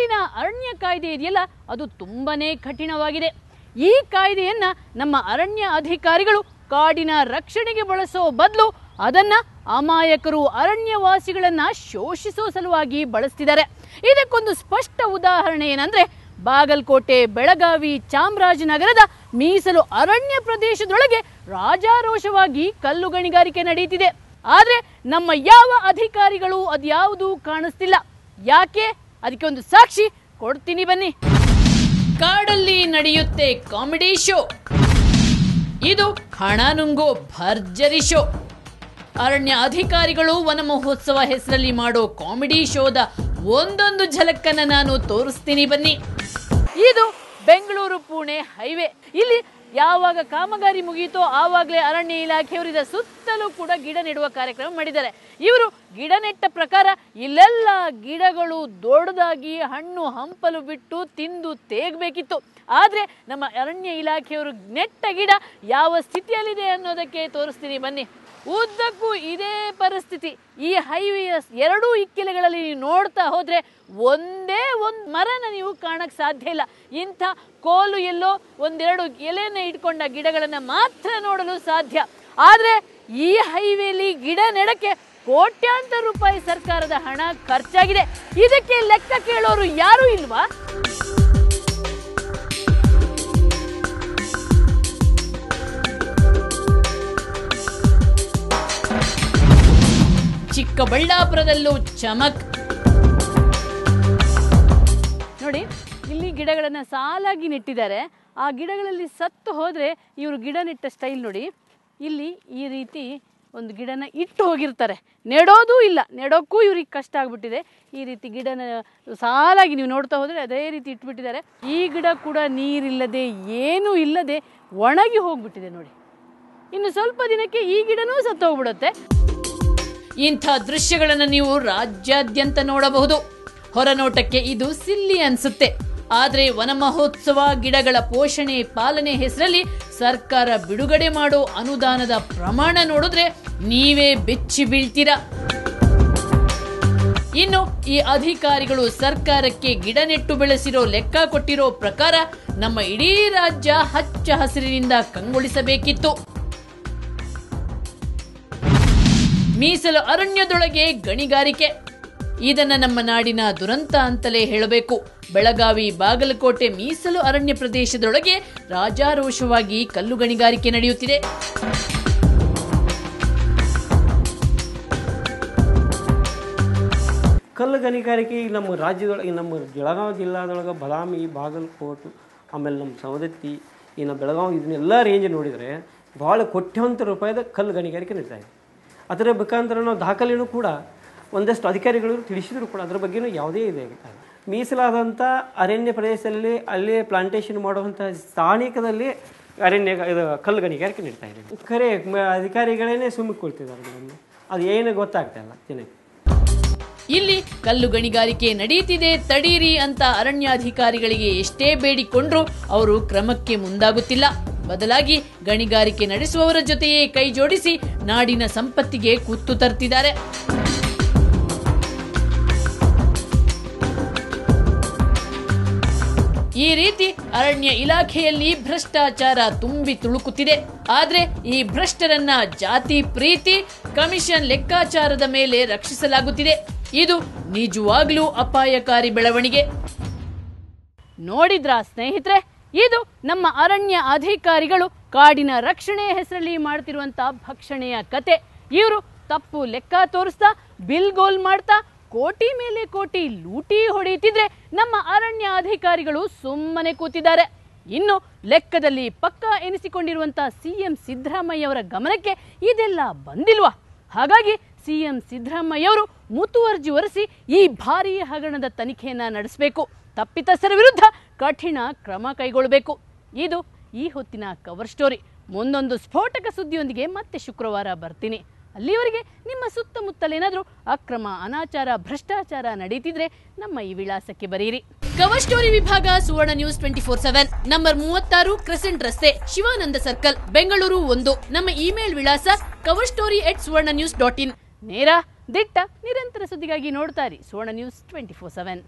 ನಾಡಿನ ಅರಣ್ಯ ಕಾಯ್ದೆ ಇದೆಯಲ್ಲ ಅದು ತುಂಬಾನೇ ಕಠಿಣವಾಗಿದೆ. ಈ ಕಾಯ್ದೆಯನ್ನ ನಮ್ಮ ಅರಣ್ಯ ಅಧಿಕಾರಿಗಳು ಕಾಡಿನ ರಕ್ಷಣೆಗೆ ಬಳಸೋ ಬದಲು ಅದನ್ನ ಅಮಾಯಕರು ಅರಣ್ಯವಾಸಿಗಳನ್ನ ಶೋಷಿಸೋ ಸಲುವಾಗಿ ಬಳಸ್ತಿದ್ದಾರೆ. ಇದಕ್ಕೊಂದು ಸ್ಪಷ್ಟ ಉದಾಹರಣೆ ಏನಂದ್ರೆ ಬಾಗಲಕೋಟೆ, ಬೆಳಗಾವಿ, ಚಾಮರಾಜನಗರದ ಮೀಸಲು ಅರಣ್ಯ ಪ್ರದೇಶದೊಳಗೆ ರಾಜಾರೋಷವಾಗಿ ಕಲ್ಲು ಗಣಿಗಾರಿಕೆ ನಡೆಯುತ್ತಿದೆ. ಆದ್ರೆ ನಮ್ಮ ಯಾವ ಅಧಿಕಾರಿಗಳು ಅದ್ಯಾವುದೂ ಕಾಣಿಸ್ತಿಲ್ಲ. ಯಾಕೆ? ಅದಕ್ಕೆ ಒಂದು ಸಾಕ್ಷಿ ಕೊಡ್ತೀನಿ ಬನ್ನಿ. ಕಾಡಲ್ಲಿ ನಡೆಯುತ್ತೆ ಕಾಮಿಡಿ ಶೋ. ಇದು ಹಣ ನುಂಗೋ ಭರ್ಜರಿ ಶೋ. ಅರಣ್ಯ ಅಧಿಕಾರಿಗಳು ವನ ಮಹೋತ್ಸವ ಹೆಸರಲ್ಲಿ ಮಾಡೋ ಕಾಮಿಡಿ ಶೋದ ಒಂದೊಂದು ಝಲಕ್ಕನ್ನ ನಾನು ತೋರಿಸ್ತೀನಿ ಬನ್ನಿ. ಇದು ಬೆಂಗಳೂರು ಪುಣೆ ಹೈವೇ. ಇಲ್ಲಿ ಯಾವಾಗ ಕಾಮಗಾರಿ ಮುಗಿಯಿತೋ ಆವಾಗಲೇ ಅರಣ್ಯ ಇಲಾಖೆಯವರಿದ ಸುತ್ತಲೂ ಕೂಡ ಗಿಡ ನೆಡುವ ಕಾರ್ಯಕ್ರಮ ಮಾಡಿದ್ದಾರೆ. ಇವರು ಗಿಡ ನೆಟ್ಟ ಪ್ರಕಾರ ಇಲ್ಲೆಲ್ಲ ಗಿಡಗಳು ದೊಡ್ಡದಾಗಿ ಹಣ್ಣು ಹಂಪಲು ಬಿಟ್ಟು ತಿಂದು ತೇಗಬೇಕಿತ್ತು. ಆದರೆ ನಮ್ಮ ಅರಣ್ಯ ಇಲಾಖೆಯವರು ನೆಟ್ಟ ಗಿಡ ಯಾವ ಸ್ಥಿತಿಯಲ್ಲಿದೆ ಅನ್ನೋದಕ್ಕೆ ತೋರಿಸ್ತೀನಿ ಬನ್ನಿ. ಉದ್ದಕ್ಕೂ ಇದೇ ಪರಿಸ್ಥಿತಿ. ಈ ಹೈವೇಯ ಎರಡೂ ಇಕ್ಕೆಲೆಗಳಲ್ಲಿ ನೀವು ನೋಡ್ತಾ ಹೋದ್ರೆ ಒಂದೇ ಒಂದು ಮರನ ನೀವು ಕಾಣಕ್ ಸಾಧ್ಯ ಇಲ್ಲ. ಇಂಥ ಕೋಲು ಎಲ್ಲೋ ಒಂದೆರಡು ಎಲೆನ ಇಟ್ಕೊಂಡ ಗಿಡಗಳನ್ನ ಮಾತ್ರ ನೋಡಲು ಸಾಧ್ಯ. ಆದ್ರೆ ಈ ಹೈವೇಲಿ ಗಿಡ ನೆಡಕ್ಕೆ ಕೋಟ್ಯಾಂತರ ರೂಪಾಯಿ ಸರ್ಕಾರದ ಹಣ ಖರ್ಚಾಗಿದೆ. ಇದಕ್ಕೆ ಲೆಕ್ಕ ಕೇಳೋರು ಯಾರೂ ಇಲ್ವಾ? ಚಿಕ್ಕಬಳ್ಳಾಪುರದಲ್ಲೂ ಚಮಕ್. ನೋಡಿ, ಇಲ್ಲಿ ಗಿಡಗಳನ್ನ ಸಾಲಾಗಿ ನೆಟ್ಟಿದ್ದಾರೆ. ಆ ಗಿಡಗಳಲ್ಲಿ ಸತ್ತು ಹೋದ್ರೆ ಇವರು ಗಿಡ ನೆಟ್ಟ ಸ್ಟೈಲ್ ನೋಡಿ. ಇಲ್ಲಿ ಈ ರೀತಿ ಒಂದು ಗಿಡನ ಇಟ್ಟು ಹೋಗಿರ್ತಾರೆ. ನೆಡೋದೂ ಇಲ್ಲ, ನೆಡೋಕ್ಕೂ ಇವ್ರಿಗೆ ಕಷ್ಟ ಆಗ್ಬಿಟ್ಟಿದೆ. ಈ ರೀತಿ ಗಿಡನ ಸಾಲಾಗಿ ನೀವು ನೋಡ್ತಾ ಹೋದ್ರೆ ಅದೇ ರೀತಿ ಇಟ್ಬಿಟ್ಟಿದ್ದಾರೆ. ಈ ಗಿಡ ಕೂಡ ನೀರಿಲ್ಲದೆ ಏನೂ ಇಲ್ಲದೆ ಒಣಗಿ ಹೋಗ್ಬಿಟ್ಟಿದೆ ನೋಡಿ. ಇನ್ನು ಸ್ವಲ್ಪ ದಿನಕ್ಕೆ ಈ ಗಿಡನೂ ಸತ್ತು ಹೋಗ್ಬಿಡುತ್ತೆ. ಇಂಥ ದೃಶ್ಯಗಳನ್ನು ನೀವು ರಾಜ್ಯಾದ್ಯಂತ ನೋಡಬಹುದು. ಹೊರನೋಟಕ್ಕೆ ಇದು ಸಿಲ್ಲಿ ಅನ್ಸುತ್ತೆ. ಆದ್ರೆ ವನ ಮಹೋತ್ಸವ, ಗಿಡಗಳ ಪೋಷಣೆ ಪಾಲನೆ ಹೆಸರಲ್ಲಿ ಸರ್ಕಾರ ಬಿಡುಗಡೆ ಮಾಡೋ ಅನುದಾನದ ಪ್ರಮಾಣ ನೋಡಿದ್ರೆ ನೀವೇ ಬೆಚ್ಚಿ ಬೀಳ್ತೀರಾ. ಇನ್ನು ಈ ಅಧಿಕಾರಿಗಳು ಸರ್ಕಾರಕ್ಕೆ ಗಿಡ ನೆಟ್ಟು ಬೆಳೆಸಿರೋ ಲೆಕ್ಕ ಕೊಟ್ಟಿರೋ ಪ್ರಕಾರ ನಮ್ಮ ಇಡೀ ರಾಜ್ಯ ಹಚ್ಚ ಹಸಿರಿನಿಂದ ಕಂಗೊಳಿಸಬೇಕಿತ್ತು. ಮೀಸಲು ಅರಣ್ಯದೊಳಗೆ ಗಣಿಗಾರಿಕೆ, ಇದನ್ನ ನಮ್ಮ ನಾಡಿನ ದುರಂತ ಅಂತಲೇ ಹೇಳಬೇಕು. ಬೆಳಗಾವಿ, ಬಾಗಲಕೋಟೆ ಮೀಸಲು ಅರಣ್ಯ ಪ್ರದೇಶದೊಳಗೆ ರಾಜಾರೋಷವಾಗಿ ಕಲ್ಲು ಗಣಿಗಾರಿಕೆ ನಡೆಯುತ್ತಿದೆ. ಕಲ್ಲು ಗಣಿಗಾರಿಕೆ ನಮ್ಮ ರಾಜ್ಯದೊಳಗೆ, ನಮ್ಮ ಬೆಳಗಾವಿ ಜಿಲ್ಲಾದೊಳಗೆ ಬದಾಮಿ, ಬಾಗಲಕೋಟೆ, ಆಮೇಲೆ ನಮ್ಮ ಸವದತ್ತಿ, ಇನ್ನು ಬೆಳಗಾವಿ, ಇದನ್ನೆಲ್ಲ ರೇಂಜ್ ನೋಡಿದರೆ ಭಾಳ ಕೋಟ್ಯಾಂತರ ರೂಪಾಯಿದ ಕಲ್ಲು ಗಣಿಗಾರಿಕೆ ನಡೀತಾ ಇದೆ. ಅದರ ಮುಖಾಂತರ ನಾವು ದಾಖಲೆಯೂ ಕೂಡ ಒಂದಷ್ಟು ಅಧಿಕಾರಿಗಳು ತಿಳಿಸಿದ್ರು ಕೂಡ ಅದರ ಬಗ್ಗೆಯೂ ಯಾವುದೇ ಇದೆ. ಮೀಸಲಾದಂಥ ಅರಣ್ಯ ಪ್ರದೇಶದಲ್ಲಿ ಅಲ್ಲೇ ಪ್ಲಾಂಟೇಶನ್ ಮಾಡುವಂಥ ಸ್ಥಾನಿಕದಲ್ಲಿ ಅರಣ್ಯ ಕಲ್ಲು ಗಣಿಗಾರಿಕೆ ನಡೀತಾ ಇದೆ. ಖರೆ ಅಧಿಕಾರಿಗಳೇ ಸುಮ್ಮಿಕೊಳ್ತಿದ್ದಾರೆ. ಅದು ಏನು ಗೊತ್ತಾಗ್ತಾ ಇಲ್ಲ ಜನಕ್ಕೆ. ಇಲ್ಲಿ ಕಲ್ಲು ಗಣಿಗಾರಿಕೆ ನಡೆಯುತ್ತಿದೆ ತಡೀರಿ ಅಂತ ಅರಣ್ಯಾಧಿಕಾರಿಗಳಿಗೆ ಎಷ್ಟೇ ಬೇಡಿಕೊಂಡ್ರೂ ಅವರು ಕ್ರಮಕ್ಕೆ ಮುಂದಾಗುತ್ತಿಲ್ಲ. ಬದಲಾಗಿ ಗಣಿಗಾರಿಕೆ ನಡೆಸುವವರ ಜೊತೆಯೇ ಕೈ ಜೋಡಿಸಿ ನಾಡಿನ ಸಂಪತ್ತಿಗೆ ಕುತ್ತು ತರ್ತಿದ್ದಾರೆ. ಈ ರೀತಿ ಅರಣ್ಯ ಇಲಾಖೆಯಲ್ಲಿ ಭ್ರಷ್ಟಾಚಾರ ತುಂಬಿ ತುಳುಕುತ್ತಿದೆ. ಆದ್ರೆ ಈ ಭ್ರಷ್ಟರನ್ನ ಜಾತಿ ಪ್ರೀತಿ, ಕಮಿಷನ್ ಲೆಕ್ಕಾಚಾರದ ಮೇಲೆ ರಕ್ಷಿಸಲಾಗುತ್ತಿದೆ. ಇದು ನಿಜವಾಗ್ಲೂ ಅಪಾಯಕಾರಿ ಬೆಳವಣಿಗೆ. ನೋಡಿದ್ರಾ ಸ್ನೇಹಿತರೆ, ಇದು ನಮ್ಮ ಅರಣ್ಯ ಅಧಿಕಾರಿಗಳು ಕಾಡಿನ ರಕ್ಷಣೆ ಹೆಸರಲ್ಲಿ ಮಾಡ್ತಿರುವಂತಹ ಭಕ್ಷಣೆಯ ಕತೆ. ಇವರು ತಪ್ಪು ಲೆಕ್ಕ ತೋರಿಸ್ತಾ, ಬಿಲ್ ಗೋಲ್ ಮಾಡ್ತಾ, ಕೋಟಿ ಮೇಲೆ ಕೋಟಿ ಲೂಟಿ ಹೊಡೆಯುತ್ತಿದ್ರೆ ನಮ್ಮ ಅರಣ್ಯ ಅಧಿಕಾರಿಗಳು ಸುಮ್ಮನೆ ಕೂತಿದ್ದಾರೆ. ಇನ್ನು ಲೆಕ್ಕದಲ್ಲಿ ಪಕ್ಕಾ ಎನಿಸಿಕೊಂಡಿರುವಂತಹ ಸಿಎಂ ಸಿದ್ದರಾಮಯ್ಯ ಅವರ ಗಮನಕ್ಕೆ ಇದೆಲ್ಲ ಬಂದಿಲ್ವಾ? ಹಾಗಾಗಿ ಸಿಎಂ ಸಿದ್ದರಾಮಯ್ಯ ಅವರು ಮುತುವರ್ಜಿ ವಹಿಸಿ ಈ ಭಾರೀ ಹಗರಣದ ತನಿಖೆಯನ್ನ ನಡೆಸಬೇಕು. ತಪ್ಪಿತಸ್ಥರ ವಿರುದ್ಧ ಕಠಿಣ ಕ್ರಮ ಕೈಗೊಳ್ಳಬೇಕು. ಇದು ಈ ಹೊತ್ತಿನ ಕವರ್ ಸ್ಟೋರಿ. ಮುಂದೊಂದು ಸ್ಫೋಟಕ ಸುದ್ದಿಯೊಂದಿಗೆ ಮತ್ತೆ ಶುಕ್ರವಾರ ಬರ್ತೀನಿ. ಅಲ್ಲಿವರೆಗೆ ನಿಮ್ಮ ಸುತ್ತಮುತ್ತಲೇನಾದರೂ ಅಕ್ರಮ, ಅನಾಚಾರ, ಭ್ರಷ್ಟಾಚಾರ ನಡೀತಿದ್ರೆ ನಮ್ಮ ಈ ವಿಳಾಸಕ್ಕೆ ಬರೆಯಿರಿ. ಕವರ್ ಸ್ಟೋರಿ ವಿಭಾಗ ಸುವರ್ಣ ನ್ಯೂಸ್ 24/7, ನಂಬರ್ 36, ಕ್ರೆಸೆಂಟ್ ರಸ್ತೆ, ಶಿವಾನಂದ ಸರ್ಕಲ್, ಬೆಂಗಳೂರು 1. ನಮ್ಮ ಇಮೇಲ್ ವಿಳಾಸ coverstory@suvarnanews.in. ನೇರ, ದಿಟ್ಟ, ನಿರಂತರ ಸುದ್ದಿಗಾಗಿ ನೋಡ್ತಾ ಇರಿ ಸುವರ್ಣ ನ್ಯೂಸ್ 24/7.